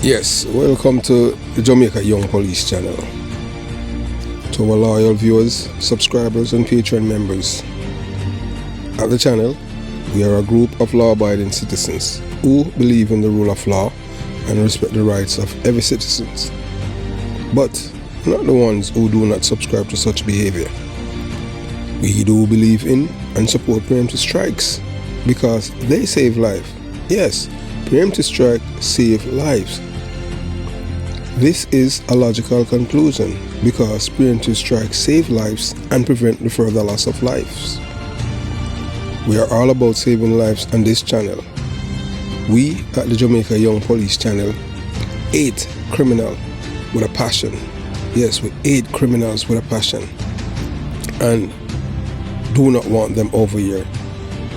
Yes, welcome to the Jamaica Young Police channel. To our loyal viewers, subscribers and Patreon members. At the channel, we are a group of law-abiding citizens who believe in the rule of law and respect the rights of every citizen, but not the ones who do not subscribe to such behavior. We do believe in and support preemptive strikes because they save life. Yes, preemptive strike save lives. This is a logical conclusion because preemptive strikes save lives and prevent the further loss of lives. We are all about saving lives on this channel. We at the Jamaica Young Police channel hate criminals with a passion. Yes, we hate criminals with a passion and do not want them over here.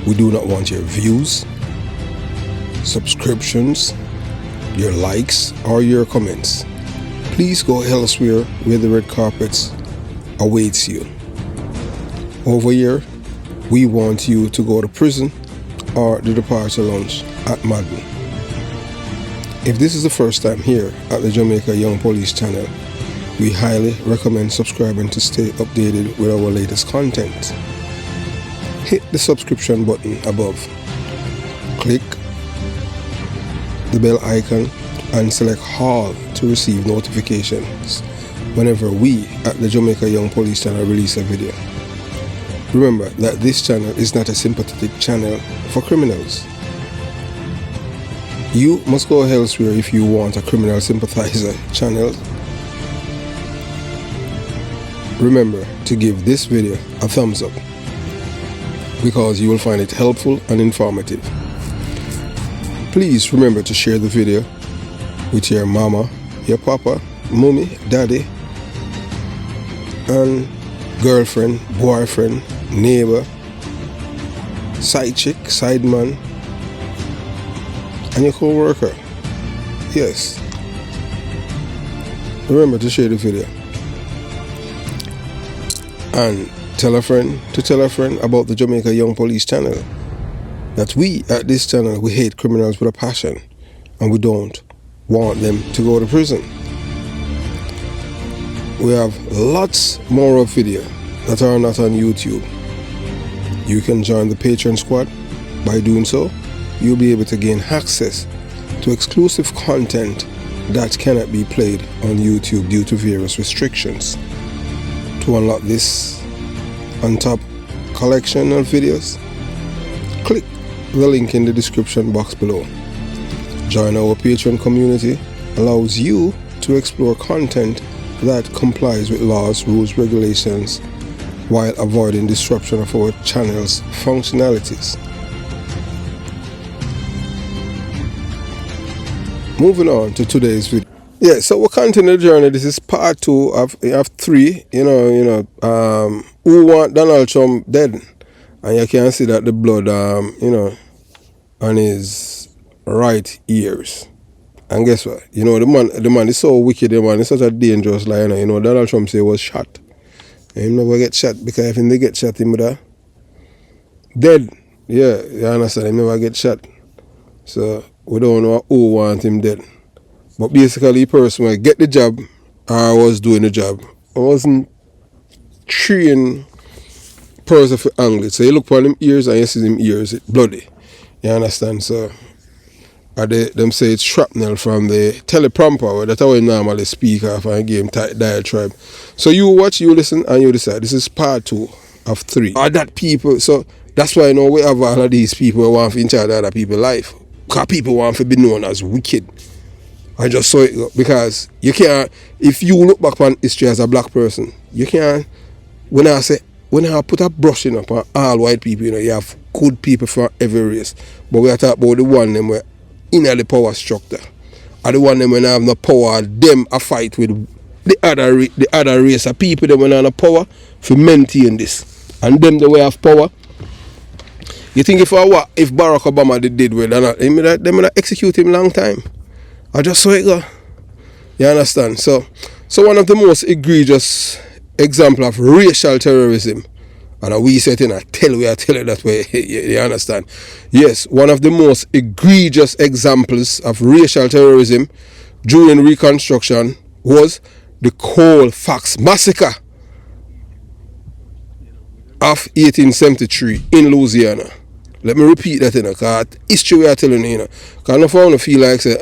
We do not want your views, subscriptions, your likes, or your comments. Please go elsewhere where the red carpets awaits you. Over here, we want you to go to prison or the departure lounge at Madden. If this is the first time here at the Jamaica Young Police channel, we highly recommend subscribing to stay updated with our latest content. Hit the subscription button above. Click the bell icon and select all to receive notifications whenever we at the Jamaica Young Police channel release a video. Remember that this channel is not a sympathetic channel for criminals. You must go elsewhere if you want a criminal sympathizer channel. Remember to give this video a thumbs up because you will find it helpful and informative. Please remember to share the video with your mama, your papa, mommy, daddy, and girlfriend, boyfriend, neighbor, side chick, side man, and your co-worker. Yes. Remember to share the video. And tell a friend to tell a friend about the Jamaica Young Police channel. That we at this channel, we hate criminals with a passion and we don't want them to go to prison. We have lots more of video that are not on YouTube. You can join the Patreon squad. By doing so, you'll be able to gain access to exclusive content that cannot be played on YouTube due to various restrictions. To unlock this on top collection of videos, click the link in the description box below. Join our Patreon community allows you to explore content that complies with laws, rules, regulations while avoiding disruption of our channel's functionalities. Moving on to today's video. Yeah, so we'll continue the journey. This is part 2 of 3. Who want Donald Trump dead? And you can see that the blood, on his right ears. And guess what? The man is so wicked. The man is such a dangerous liar. Donald Trump say he was shot. And he never get shot because if he get shot, he would have dead. Yeah, you understand? He never get shot. So we don't know who want him dead. But basically, the person will get the job or was doing the job. I wasn't trained person for angle. So you look upon him ears and you see him ears, it's bloody. You understand? So them say it's shrapnel from the teleprompter. That's how we normally speak of and give him diatribe. So you watch, you listen, and you decide. This is part 2 of 3. Are that people? So that's why we have all of these people who want to in charge of other people's life. Because people want to be known as wicked. I just saw it because you can't, if you look back on history as a black person, you can't, when I put a brushing up on all white people, you have good people from every race. But we are talking about the one them where in the power structure. Or the one them when I have no power, them a fight with the other race of people them when I have no power for maintain this. And them the way have power. You think if Barack Obama did well, they may execute him long time. I just saw it go. You understand? So one of the most egregious example of racial terrorism And we say it, I tell you that way, you understand? Yes, one of the most egregious examples of racial terrorism during Reconstruction was the Colfax massacre of 1873 in Louisiana. Let me repeat that, because history we are telling you, because I don't feel like, say,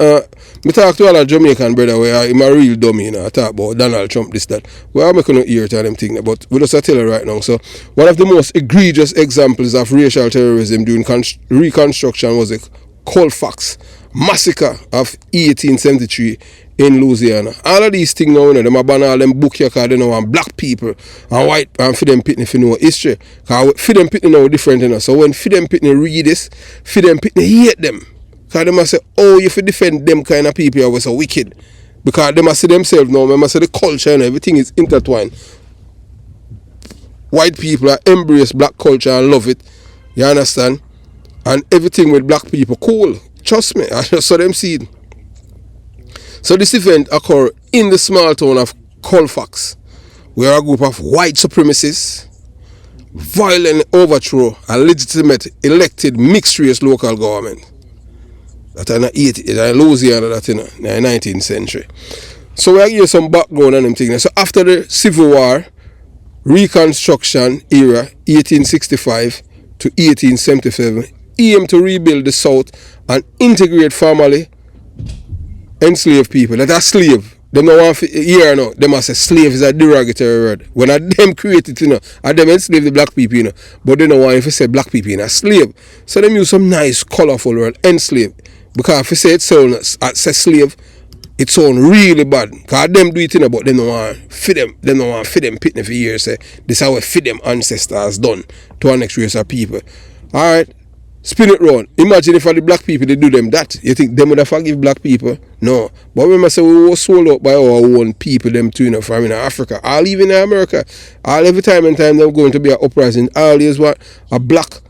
me talk to all a Jamaican brother where I'm a real dummy, I talk about Donald Trump, this, that. Well, I'm not going to hear it and them thing, but we just tell you right now. So, one of the most egregious examples of racial terrorism during Reconstruction was the Colfax massacre of 1873 in Louisiana. All of these things now, them ban all them book here because they know want black people and white, and for them pitney if you know history. Because for them pitney now different, so when for them pitney read this, for them pitney hate them. Because they must say, oh, you have to defend them kind of people who are so wicked. Because they must see themselves now, they must see the culture and everything is intertwined. White people are embrace black culture and love it. You understand? And everything with black people, cool. Trust me, I just saw them see it. So this event occurred in the small town of Colfax, where a group of white supremacists violently overthrew a legitimate elected mixed-race local government. That in Louisiana, that in the 19th century. So we give you some background on them things. So after the Civil War, Reconstruction era, 1865 to 1877, aimed to rebuild the South and integrate formerly enslaved people. That are slave. Them no want to hear now. Them must say slave is a derogatory word. When I them created, I them enslave the black people, but they don't want to say black people a slave. So them use some nice, colorful word, enslave. Because if you say it sounds say slave, it sounds really bad. Because them do it, but they don't want to feed them. They don't want to feed them pitney for years. Say this is how we feed them ancestors done to our next race of people. Alright. Spin it round. Imagine if all the black people they do them that. You think them would have forgive black people? No. But remember, say we were sold out by our own people, them too, from in Africa. All even in America. All every time and time they're going to be an uprising. All is what a black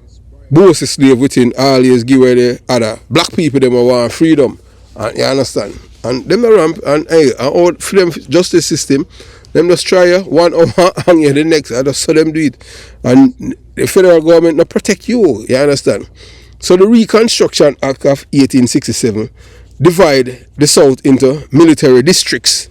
boss slave within all years give away the other black people them want freedom. And you understand? And them the ramp and hey, and all freedom justice system, them just try one over hang you the next. I just saw them do it. And the federal government not protect you understand? So the Reconstruction Act of 1867 divide the South into military districts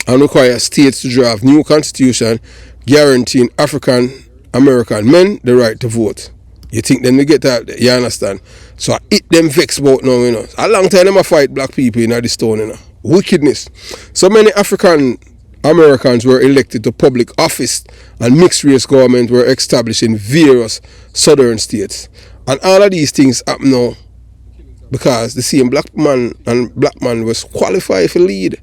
and require states to draft new constitution guaranteeing African American men the right to vote. You think then we get that? You understand? So it them vex about now, A long time them a fight black people in this town, Wickedness. So many African Americans were elected to public office and mixed race government were established in various southern states. And all of these things happen now because the same black man was qualified for lead.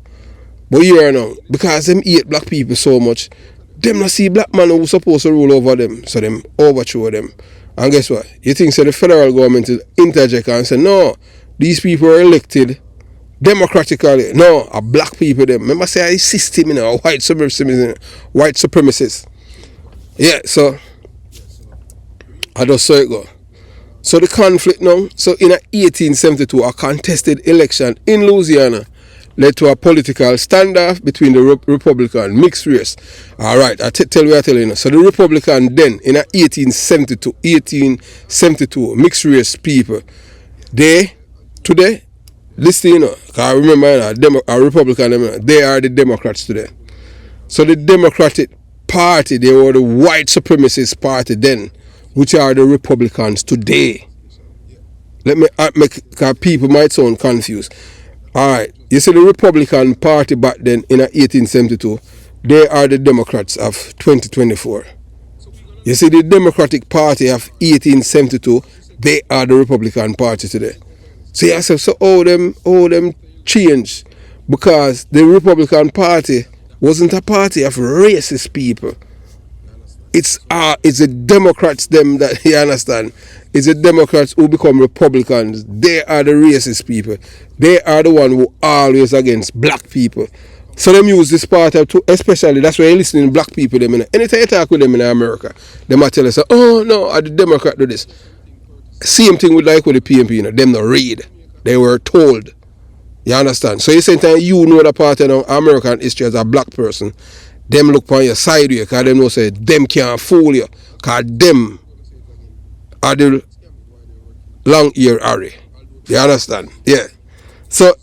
But here now, because them hate black people so much, them not see black man who supposed to rule over them, so them overthrow them. And guess what? You think so the federal government will interject and say, no, these people are elected democratically. No, a black people them. Remember say a system, white supremacists. Yeah, so I just saw it go. So the conflict now, so in 1872, a contested election in Louisiana led to a political standoff between the Republican mixed race. Alright, I tell you. So the Republican then, in 1872, mixed race people, they, today, listen, because I remember a Republican, they are the Democrats today. So the Democratic Party, they were the white supremacist party then, which are the Republicans today. Let me make, because people might sound confused. Alright, you see the Republican Party back then in 1872, they are the Democrats of 2024. You see the Democratic Party of 1872, they are the Republican Party today. So you ask, so all them changed because the Republican Party wasn't a party of racist people. It's the Democrats them that you understand. It's the Democrats who become Republicans. They are the racist people. They are the one who always against black people. So them use this party to, especially that's why you listen to black people them. Anytime you talk with them in America, they might tell us, oh no, the Democrat do this. Same thing with the PNP, them not read. They were told. You understand? So you say you know the part of American history as a black person, them look on your side here because them know say them can't fool you. Because them are the long ear Harry. You understand? Yeah. So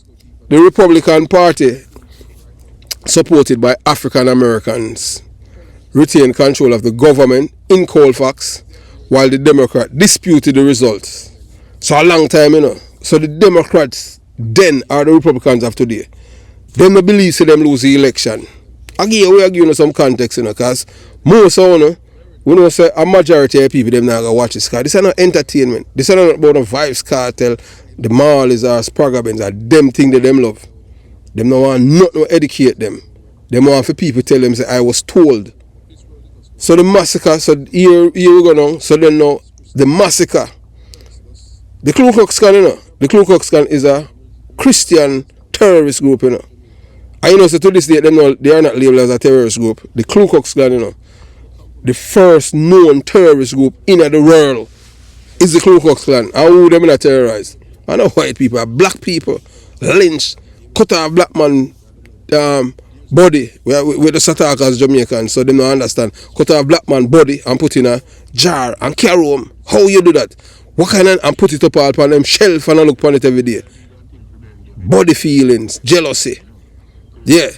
the Republican Party, supported by African Americans, retained control of the government in Colfax, while the Democrats disputed the results. So a long time, So the Democrats then are the Republicans of today. Them no believe them lose the election. Again, we are giving some context, because most of we know say a majority of people them not gonna watch this, because this is not entertainment. This is not about the Vibes Cartel, the Marleys or Spragabins, or them thing that them love. Them no want not to educate them. Them want for people tell them say I was told. So the massacre, so here we go now. So then now the massacre. The Ku Klux Klan, the Ku Klux Klan is a Christian terrorist group, I so to this day they are not labeled as a terrorist group. The Ku Klux Klan, the first known terrorist group in the world is the Ku Klux Klan. And who them not terrorize? I know white people, black people, lynch, cut off black man body with the Satakas Jamaican, so they don't understand. Cut off black man body and put in a jar and carry him. How you do that? What kind of, and put it up all upon them shelf and I look upon it every day. Body feelings, jealousy. Yeah.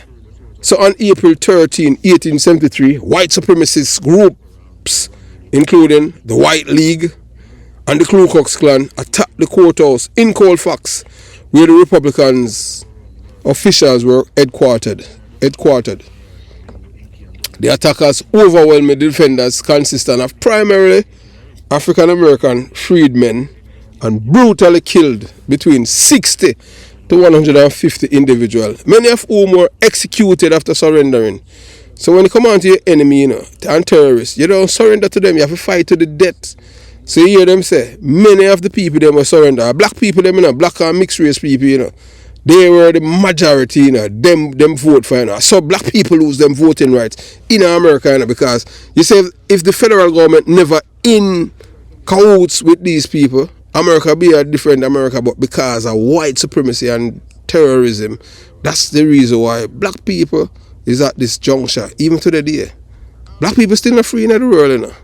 So on April 13, 1873, white supremacist groups, including the White League and the Ku Klux Klan, attacked the courthouse in Colfax, where the Republicans officials were headquartered. The attackers overwhelmed the defenders, consisting of primarily African American freedmen, and brutally killed between 60 to 150 individuals, many of whom were executed after surrendering. So when you come on to your enemy, and terrorists, you don't surrender to them, you have to fight to the death. So you hear them say, many of the people them were surrender. Black people, them, black and mixed race people, they were the majority, them vote for, So black people lose them voting rights in America, because you say if the federal government never in cahoots with these people, America be a different America, but because of white supremacy and terrorism, that's the reason why black people is at this juncture, even to the day. Black people still not free in the world,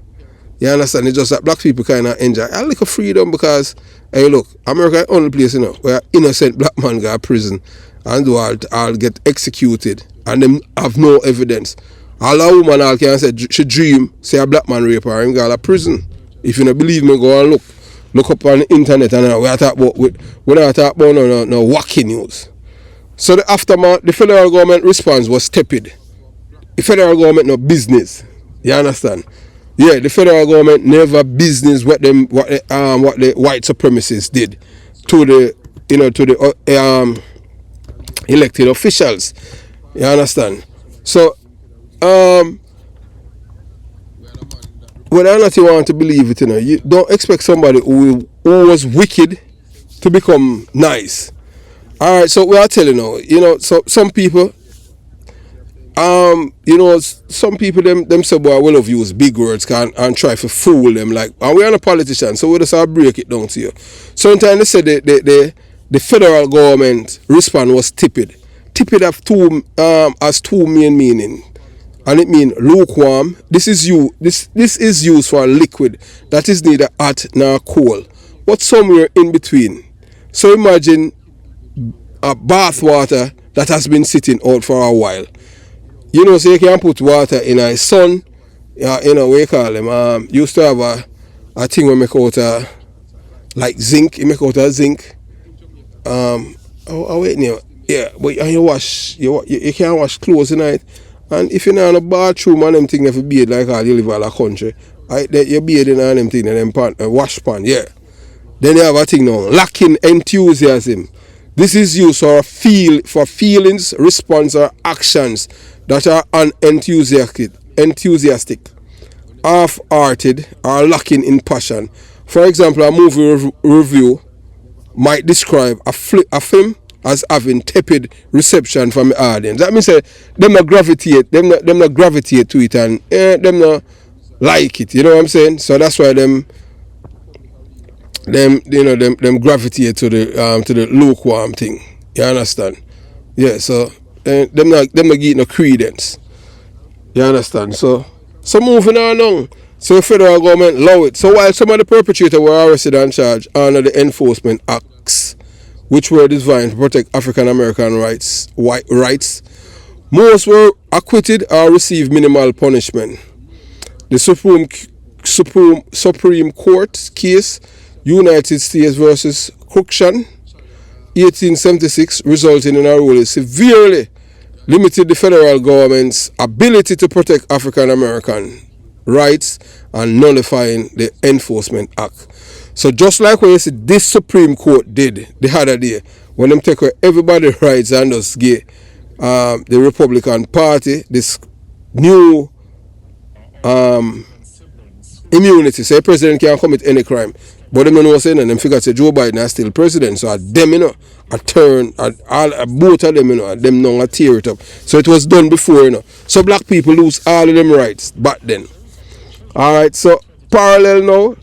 You understand? It's just that black people kind of enjoy a little freedom, because, hey, look, America is the only place, where innocent black man go to prison and do all get executed, and them have no evidence. All a woman all can say she dream, say a black man rape her, and go to prison. If you don't believe me, go and look up on the internet, and we don't talk about no wacky news. So the aftermath, the federal government response was tepid. The federal government no business. You understand? Yeah, the federal government never business what the white supremacists did to the elected officials. You understand? So whether or not you want to believe it, you don't expect somebody who was wicked to become nice. Alright, so we are telling so some people, some people them say boy will have used big words and try to fool them, like, and we're not a politician, so we just have to break it down to you. Sometimes they say the federal government response was tepid. Tepid have two main meaning. And it means lukewarm. This is used for a liquid that is neither hot nor cold, but somewhere in between. So imagine a bath water that has been sitting out for a while. So you can put water in a sun. What you call them? Used to have a thing we make out like zinc. You make out a zinc. Wait now. Yeah, but you wash. You can't wash clothes tonight. And if you're not in a bathroom and them things, if you bathe like all you live all the country, you bathe in them things and them pan, wash pan, yeah. Then you have a thing now, lacking enthusiasm. This is used for feelings, response, or actions that are unenthusiastic, half-hearted, or lacking in passion. For example, a movie review might describe a film as having tepid reception from the audience. That means them not gravitate to it, and them not like it. You know what I'm saying? So that's why them gravitate to the lukewarm thing. You understand? Yeah. So them not give no credence. You understand? So moving on now. So the federal government allow it. So while some of the perpetrators were arrested and charged under the Enforcement Acts, which were designed to protect African American rights. Most were acquitted or received minimal punishment. The Supreme Court case, United States versus Cruikshank, 1876, resulting in a ruling severely limited the federal government's ability to protect African American rights and nullifying the Enforcement Act. So just like what you see this Supreme Court did the other day, when them take away everybody's rights and just give the Republican Party this new immunity, so the president can't commit any crime. But them don't know saying, and them figure say Joe Biden is still president. So at them, a turn, both of them, them know tear it up. So it was done before, So black people lose all of them rights back then. Alright, so parallel now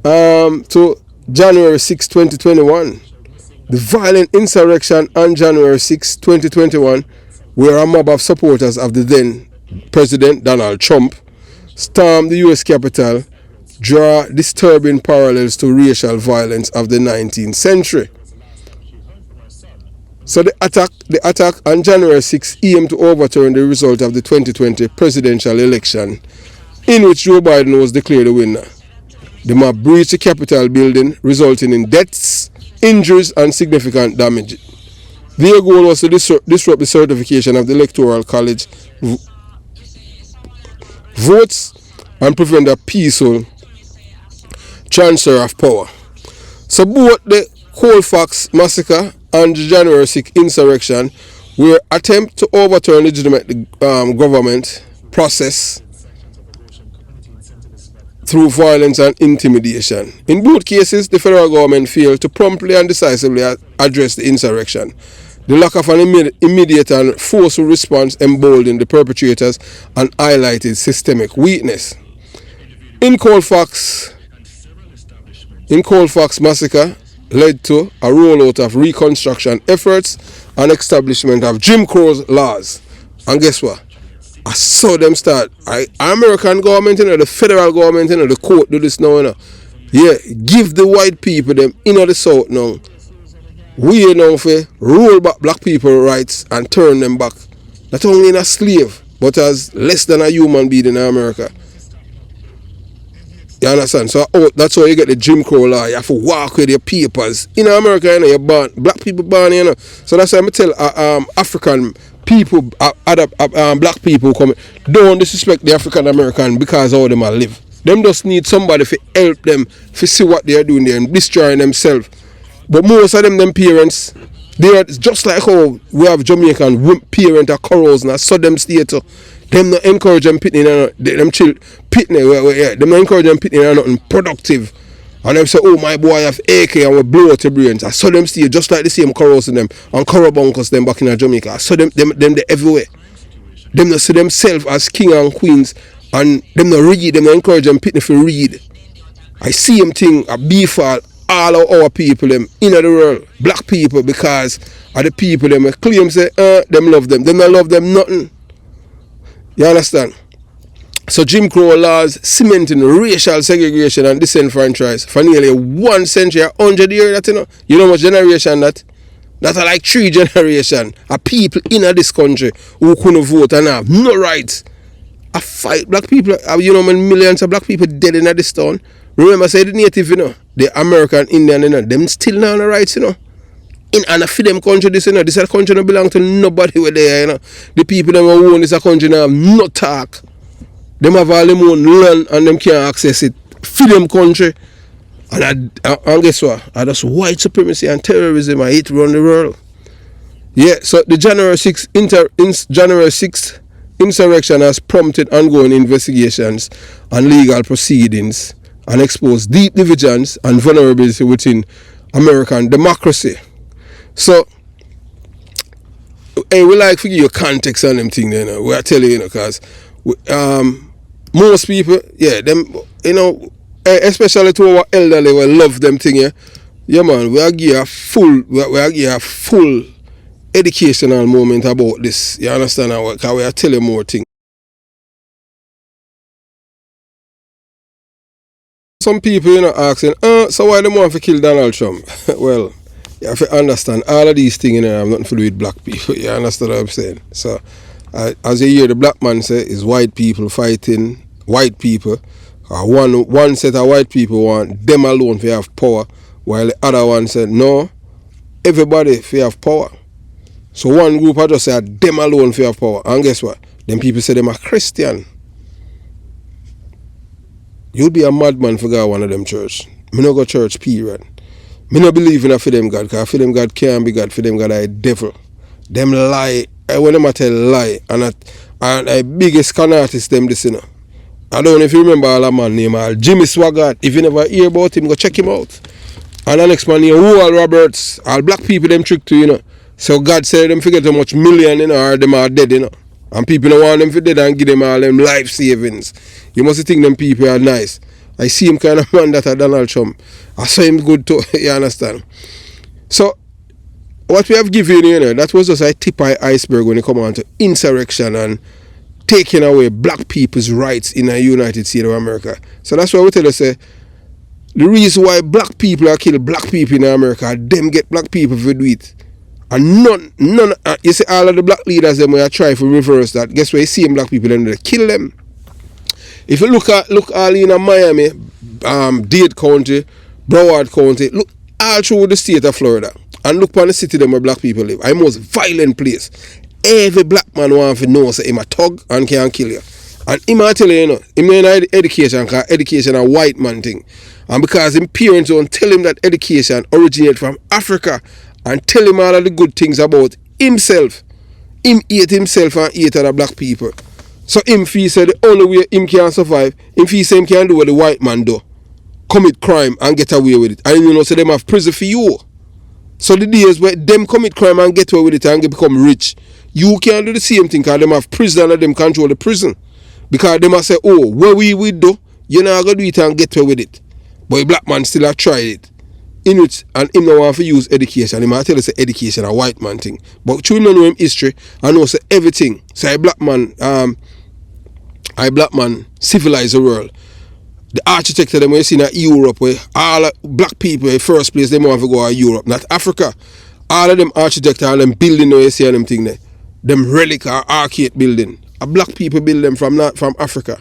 to January 6, 2021. The violent insurrection on January 6, 2021, where a mob of supporters of the then President Donald Trump stormed the U.S. Capitol, draw disturbing parallels to racial violence of the 19th century. So the attack on January 6 aimed to overturn the result of the 2020 presidential election, in which Joe Biden was declared the winner. The mob breached the Capitol building, resulting in deaths, injuries, and significant damage. Their goal was to disrupt the certification of the Electoral College votes and prevent a peaceful transfer of power. So both the Colfax massacre and the January 6 insurrection were attempts to overturn legitimate government process through violence and intimidation. In both cases, the federal government failed to promptly and decisively address the insurrection. The lack of an immediate and forceful response emboldened the perpetrators and highlighted systemic weakness. In Colfax massacre led to a rollout of reconstruction efforts and establishment of Jim Crow's laws. And guess what? I saw them start. American government, the federal government, the court do this now. Yeah, give the white people them the South now. We now for roll back black people rights and turn them back. Not only in a slave, but as less than a human being in America. You understand? So that's how you get the Jim Crow law. You have to walk with your papers. In America, you're born. Black people born, So that's why I tell African people, black people come, don't disrespect the African American because how them live. Them just need somebody to help them to see what they are doing there and destroying themselves. But most of them parents, they are just like how we have Jamaican parents that corals and so them stay to. Them not encourage them pitting them chill pitting, them not encourage them pitting nothing productive. And them say, oh my boy I have AK and we blow out your brains. I saw them stay just like the same corals in them and coral bunkers them back in Jamaica. I saw them they everywhere. Them not see themselves as king and queens and them not read, them not encourage them pitting for read. I see them thing a beef all of our people them in the world, black people, because of the people them claim say them love them. Them not love them nothing. You understand? So Jim Crow laws cementing racial segregation and disenfranchisement for nearly 1 century, 100 years. That you know much generation that? That are like 3 generations of people in this country who couldn't vote and have no rights. I fight black people. Millions of black people dead in this town. Remember, say the native, the American Indian, them still not on the rights, In and for them country, this country don't belong to nobody where they are, The people that own this country now have no talk. Them have all them own land and them can't access it. For them country. And guess what? That's white supremacy and terrorism I hate around the world. Yeah, so the January 6th insurrection has prompted ongoing investigations and legal proceedings and exposed deep divisions and vulnerability within American democracy. So, hey, we like to give you context on them things, we are telling you, because most people, them, especially to our elderly, we love them thing, yeah, man, we are give a full educational moment about this. You understand? Because we are telling more things. Some people, asking, so why they want to kill Donald Trump? Well, You have to understand all of these things, have nothing to do with black people. You understand what I'm saying? So, as you hear the black man say, is white people fighting white people. One set of white people want them alone to have power, while the other one said, no, everybody to have power. So one group I just say them alone to have power. And guess what? Them people say them are Christian. You'll be a madman for go one of them church. Me no go church, period. Me no believe in a for them God, because for them God can't be God, for them God are a devil. Them lie. When them tell lie, and the biggest con artist them this, you know. I don't know if you remember all a man named Jimmy Swaggart. If you never hear about him, go check him out. And the next man named Wall Roberts. All black people them trick to, you know. So God said them forget how much million, you know, or them are dead, you know. And people don't want them for dead and give them all them life savings. You must think them people are nice. I see him kind of man that are Donald Trump. I saw him good too, you understand? So, what we have given, you know, that was just a tip of iceberg when it come on to insurrection and taking away black people's rights in the United States of America. So that's why we tell us, the reason why black people are killing black people in America, them get black people to do it. And none, you see all of the black leaders them will try to reverse that. Guess what? You see them black people, then they kill them. If you look all in Miami, Dade County, Broward County, look all through the state of Florida, and look upon the city them where black people live. A most violent place. Every black man wants to know say him a thug and can kill you. And him I tell you, you know, him in education, because education a white man thing. And because him parents don't tell him that education originates from Africa and tell him all of the good things about himself. Him hate himself and hate other black people. So him feel say the only way him can survive, him feel say him can do what the white man do. Commit crime and get away with it. And you know, so them have prison for you. So the days where them commit crime and get away with it and become rich, you can't do the same thing because them have prison and them control the prison. Because them must say, oh, what we do, you're not going to do it and get away with it. But a black man still have tried it. In which, and him no want to use education. He might tell us say education a white man thing. But through him know him history, I know say everything. So a black man civilize the world. The architecture them we see in Europe where all black people in first place they want to go to Europe, not Africa. All of them architecture and them building you see them thing there. Them relic or arcade building. A black people build them from Africa.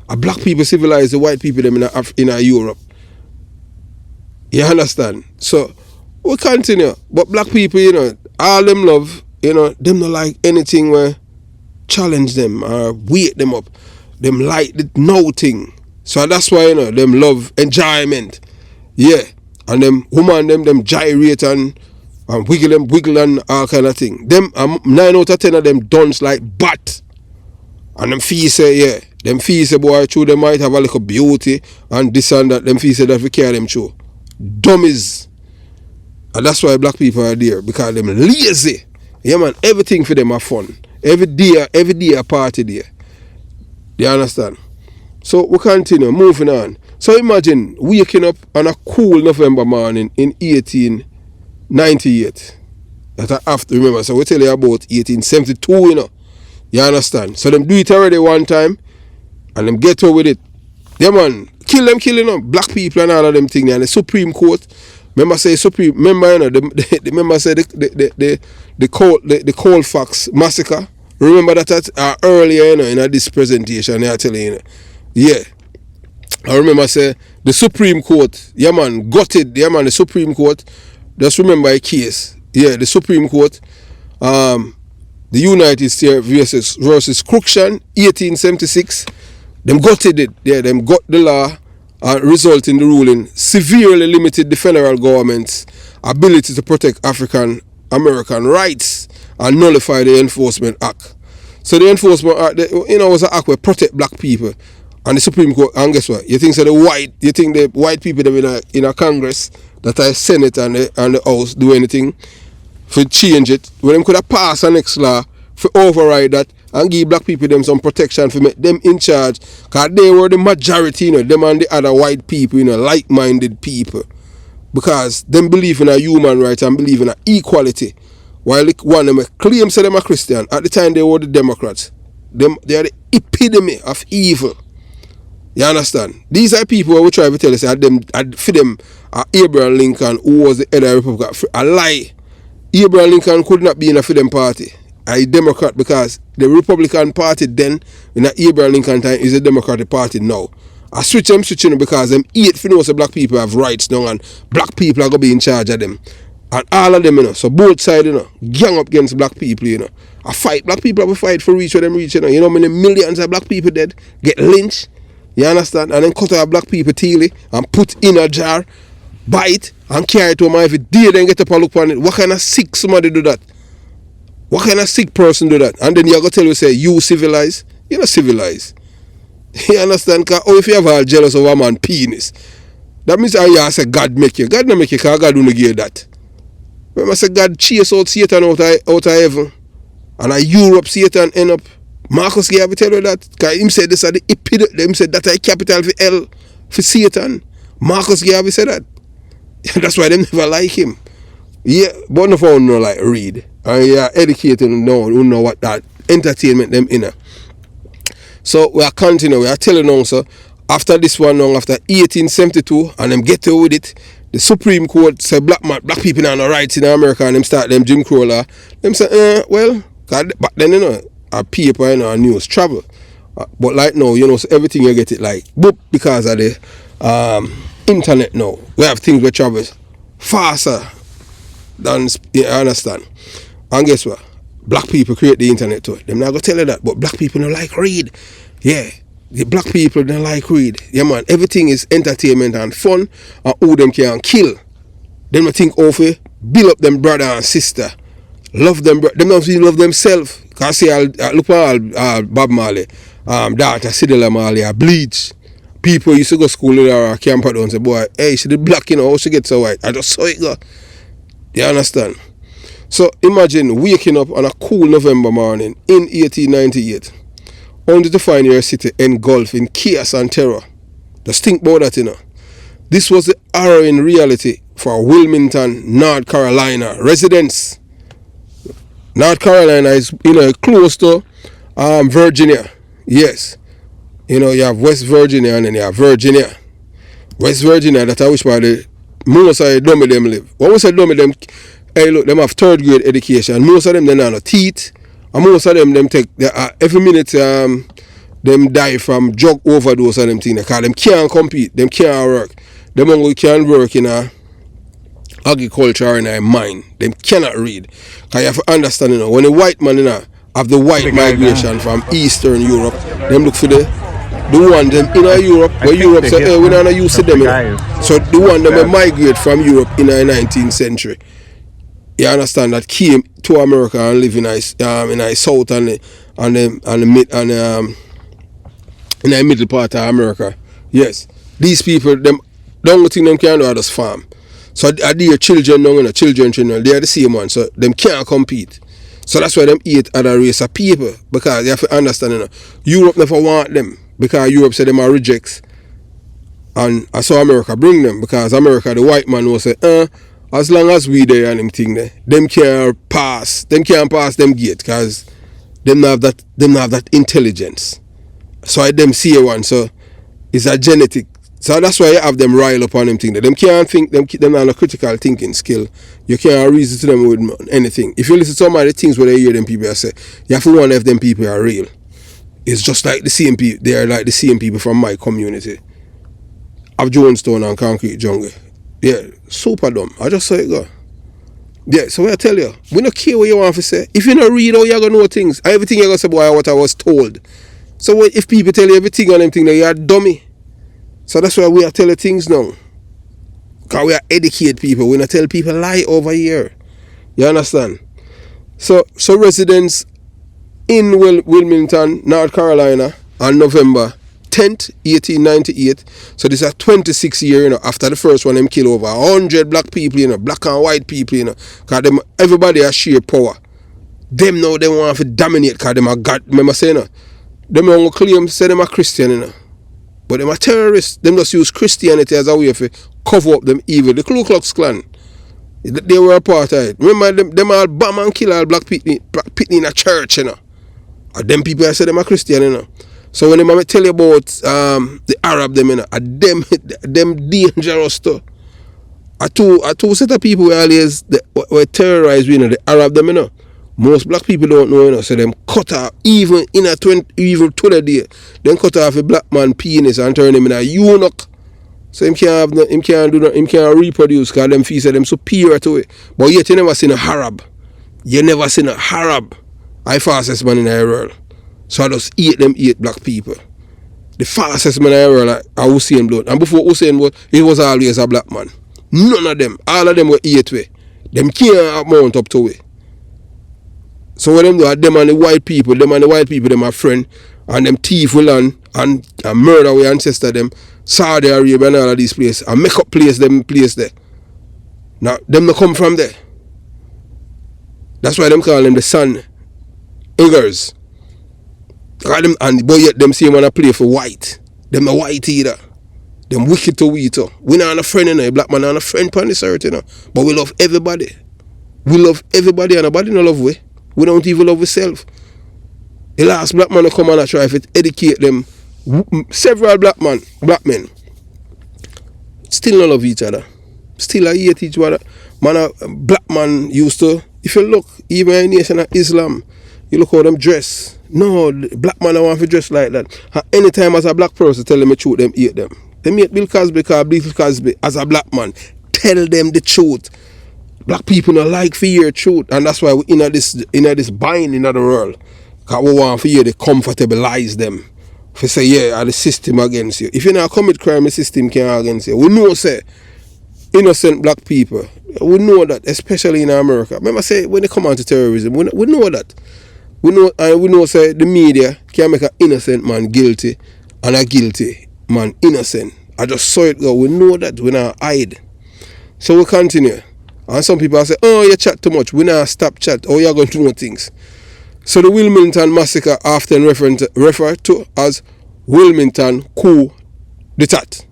A black people civilize the white people them in Europe. You understand? So we continue. But black people, you know, all them love, you know, them not like anything where challenge them or wake them up. Them like the no thing. So that's why, you know, them love enjoyment. Yeah. And them woman them gyrate and wiggle and all kind of thing. Them 9 out of 10 of them dance like bat. And them feel say, yeah. Them feel say boy true they might have a little beauty and this and that. Them feel say that we carry them through. Dummies. And that's why black people are there. Because them lazy. Yeah man, everything for them are fun. Every day a party there. You understand? So we continue, moving on. So imagine waking up on a cool November morning in 1898. That I have to remember. So we tell you about 1872, you know. You understand? So them do it already one time and them get away with it. Yeah man, killing them, black people and all of them things. And the Supreme Court, remember say Supreme, remember you know, remember say the Colfax massacre. Remember that earlier, you know, in this presentation, I tell you, know. Yeah. I remember say the Supreme Court, yeah man, gutted, yeah man, the Supreme Court, just remember a case. Yeah, the Supreme Court, the United States versus Cruikshank, 1876, them gutted it. Yeah, them got the law result in the ruling severely limited the federal government's ability to protect African American rights and nullify the Enforcement Act. So the Enforcement Act, you know, was an act where protect black people. And the Supreme Court, and guess what? You think the white people that in a Congress, that are Senate and the House do anything for change it? When them could have passed a next law for override that and give black people them some protection for make them in charge. Because they were the majority, you know, them and the other white people, you know, like-minded people. Because them believe in a human rights and believe in a equality. While one of them claims them a Christian, at the time they were the Democrats. They are the epitome of evil. You understand? These are people who we try to tell us that for them, Abraham Lincoln, who was the head of the Republic, a lie. Abraham Lincoln could not be in a freedom party. A Democrat, because the Republican Party then, in the Abraham Lincoln time, is a Democratic Party now. I switching because them hate for those black people have rights now and black people are going to be in charge of them. And all of them, so both sides, gang up against black people, I fight, black people have to fight for reach where them reach, You know many millions of black people dead, get lynched, you understand? And then cut out black people teely and put in a jar, bite and carry it home. Every day then get up and look on it. What kind of sick somebody do that? What kind of sick person do that? And then you're going to tell you, say, you civilized? You're not civilized. You understand? Because if you ever jealous of a man's penis, that means you say God make you. God don't make you because God don't give that. Remember, say God chase out Satan out of heaven. And in Europe, Satan end up. Marcus Garvey tell you that. Because him said this at the epidemic. Him said that's a capital for hell for Satan. Marcus Garvey said that. That's why they never like him. Yeah, but no one no like read. And yeah, educated who know what that entertainment them in. So we are continuing, we are telling them so after this one now, after 1872, and them get away with it, the Supreme Court say black people have no rights in America, and them start them Jim Crow law. Them say, well, back then a paper and news travel. But like now, so everything you get it like boop because of the internet now. We have things that travel faster than you understand. And guess what? Black people create the internet too. Them not gonna tell you that, but black people don't like read. Yeah, the black people don't like read. Yeah, man. Everything is entertainment and fun, and who them can kill. Them don't think of it. Build up them brother and sister. Love them. Them don't really love themselves. Cause see, I look at Bob Marley, daughter ZELLE Marley, bleach. People used to go school with her or camp out and say, boy, hey, she the black, how she get so white? I just saw it go. You understand? So imagine waking up on a cool November morning in 1898, only to find your city engulfed in chaos and terror. Just think about that, This was the harrowing reality for Wilmington, North Carolina residents. North Carolina is, close to Virginia. Yes. You have West Virginia and then you have Virginia. West Virginia, that's which part most of the dummy them live. When we say dummy them, hey look, them have third grade education. Most of them they have no teeth. And most of them take every minute them die from drug overdose and them things. Because them can't compete, them can't work. Them only can work in agriculture or in a mine. Them cannot read. Because you have to understand, when the white man have the white migration from Eastern Europe, them look for the one them in Europe, where Europe say, hey, we're not used to them. So the one them migrate from Europe in the 19th century. You understand that came to America and live in the south and in the middle part of America. Yes, these people, them the only thing them can do is just farm. So their children, children, they are the same one. So them can't compete. So that's why them eat other race of people, because you have to understand, Europe never want them, because Europe said them are rejects. And I saw America bring them, because America, the white man will say, as long as we there and them thing there, them can't pass them gate, because them have that intelligence. So I them see one, so it's a genetic. So that's why you have them rile up on them thing. Them can't think, them have a critical thinking skill. You can't reason to them with anything. If you listen to some of the things where they hear them people say, you have to wonder if them people are real. It's just like the same people. They are like the same people from my community. Of Jonestown and Concrete Jungle. Yeah, super dumb. I just saw it go. Yeah, so I tell you, we don't care what you want to say. If you don't read, you're going to know things. Everything you're going to say, boy, what I was told. So if people tell you everything on them thing, you're a dummy. So that's why we are telling things now. Because we are educate people. We don't tell people lie over here. You understand? So residents in Wilmington, North Carolina, on November 10th, 1898. So this is 26 years, after the first one, them kill over 100 black people, black and white people, because everybody has sheer power. Them now, they want to dominate, because them are God. Remember saying, them don't claim, say them are Christian, But them are terrorists. Them just use Christianity as a way to cover up them evil. The Ku Klux Klan, they were a part of it. Remember them all bomb and kill all black people in a church, And them people I say them are Christian, So when I tell you about the Arab them, you know, them dangerous too. A two set of people were always were terrorized, you know, the Arab them, you know. Most black people don't know, you know, so them cut off even in a 20 even to the day, then cut off a black man penis and turn him in a eunuch. So him can't reproduce because them feel them superior to it. But yet you never seen a Arab. You never seen a Arab. I fastest man in the world. So I just eat black people. The fastest man in the world are Hussein blood. And before Hussein was, he was always a black man. None of them. All of them were 8 way. Them can't mount up to it. So what them do, them and the white people, them are friend, and them thief will and murder our ancestor them, Saudi Arabia and all of these places, and make up place there. Now, them not come from there. That's why them call them the sun eggers. But yet them say when I play for white. Them not white either. Them wicked to we too. We not a friend, you know. Black man not a friend on this earth, you know. But we love everybody. We love everybody and nobody no love we. We don't even love ourselves. The last black man to come and try to educate them. Several black men still not love each other. Still I hate each other. Man, a black man used to, if you look, even in the nation of Islam, you look how them dress. No, the black man don't want to dress like that. And anytime as a black person tell them the truth, them hate them. Them hate Bill Cosby because Bill Cosby, as a black man, tell them the truth. Black people don't like to hear truth, and that's why we in this bind in the world. Because we want to hear the comfortabilize them. If you say, yeah, the system against you. If you not commit crime, the system can't against you. We know, say, innocent black people. We know that, especially in America. Remember, say, when they come on to terrorism, we know that. We know, say, the media can make an innocent man guilty and a guilty man innocent. I just saw it go. We know that. We not hide. So we continue. And some people say, oh, you chat too much. We not stop chat. Oh, you're going to know things. So the Wilmington massacre often referred to as Wilmington coup d'etat.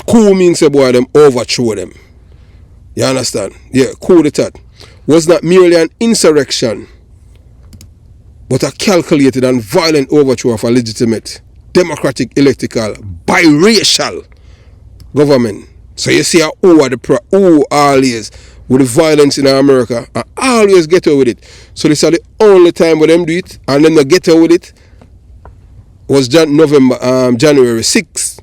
Coup means a boy them overthrow them. You understand? Yeah, coup d'etat was not merely an insurrection, but a calculated and violent overthrow of a legitimate, democratic, electoral, biracial government. So you see how always with the violence in America, and always get away with it. So this is the only time when them do it, and then they get away with it was January 6th.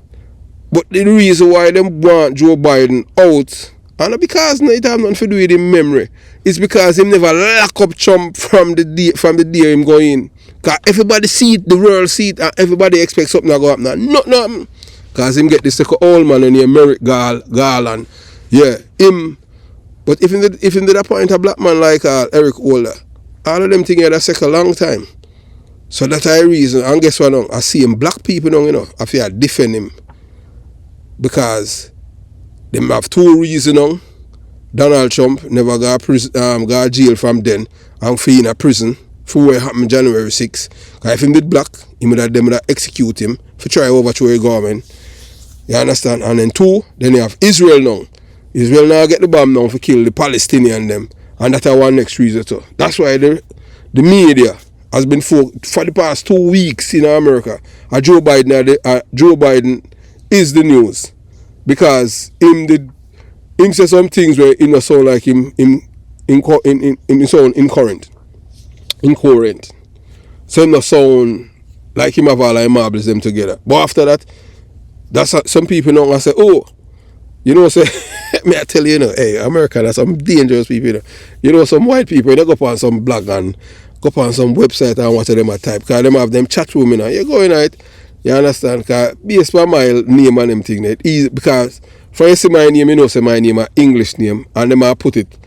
But the reason why them want Joe Biden out, and not because it have nothing to do with him memory, it's because him never lock up Trump from the day him go in. Because everybody see it, the world see it, and everybody expects something to go up now. Nothing. Because him get this old man in here, Merrick Garland. Yeah, him. But if him did appoint a black man like Eric Holder, all of them things that take a long time. So that's the reason. And guess what now? I see him black people now, you know, I feel I defend him. Because them have two reasons now. Donald Trump never got jail from then and free in a prison for what happened January 6th. Because if him did black, them would have execute him for try overthrow the government. You understand? And then two, then you have Israel now. Israel now get the bomb now for kill the Palestinian them. And that's our next reason too. That's why the media has been for the past 2 weeks in America. Joe Biden is the news. Because him say some things where it not sound like him sound incoherent. So it not sound like him have all the marbles them together. But after that, that's some people now I say, oh, you know, say, me I tell you, you know, hey, America, that's some dangerous people, you know. You know, some white people, they go up on some blog and go up on some website and watch them a type, because them have them chat room, you know. You go in it, you understand, because based on my name and them thing, it easy, because for you see my name, you know, say my name, an English name, and them I put it,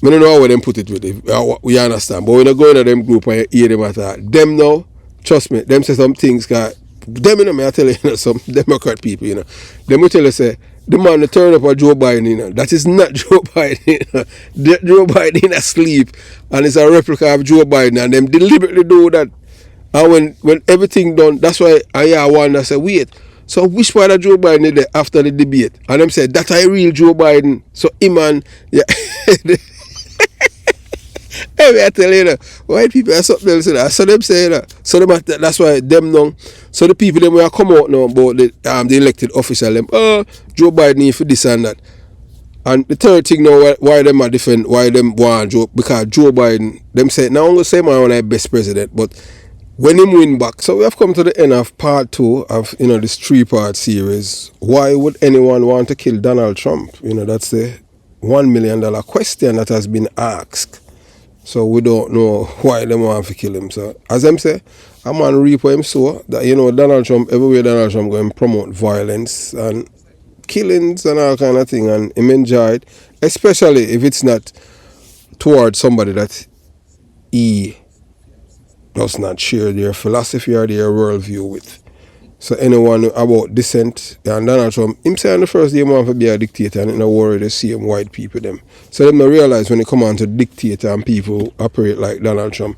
I don't know how them put it with it, we understand, but when you go into them group and you hear them at all, them now, trust me, them say some things, because them, you know, me I tell you, you know, some Democrat people, you know, them will tell you, say, the man that turn up at Joe Biden, you know, that is not Joe Biden, you know. Joe Biden asleep, and it's a replica of Joe Biden, and them deliberately do that. And when everything done, that's why I wonder, say, wait, so which part of Joe Biden is there after the debate? And them said, that I real Joe Biden. So him and, yeah. Hey, I tell you, white people are something else. So them say that. So them that's why them know. So the people them will come out now about the elected official them. Joe Biden for this and that. And the third thing now, why them are different, why them want Joe, because Joe Biden, them say, now I'm going to say my own best president, but when him win back, so we have come to the end of part 2 of, this 3-part series. Why would anyone want to kill Donald Trump? That's the $1 million question that has been asked. So we don't know why them want to kill him. So as them say, a man reap what him sow, that, Donald Trump, everywhere Donald Trump going to promote violence and killings and all kind of thing, and him enjoy it, especially if it's not towards somebody that he does not share their philosophy or their worldview with. So anyone about dissent, and Donald Trump, him say on the first day he want to be a dictator, and no worry they see him white people them. So them not realize when they come on to dictator and people operate like Donald Trump.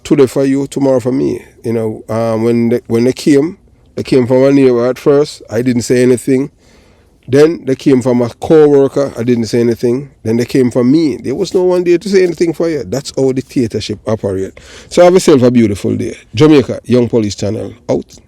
Today for you, tomorrow for me. When they came from a neighbor at first. I didn't say anything. Then they came from a co-worker. I didn't say anything. Then they came from me. There was no one there to say anything for you. That's how dictatorship operates. So have yourself a beautiful day. Jamaica, Young Police Channel, out.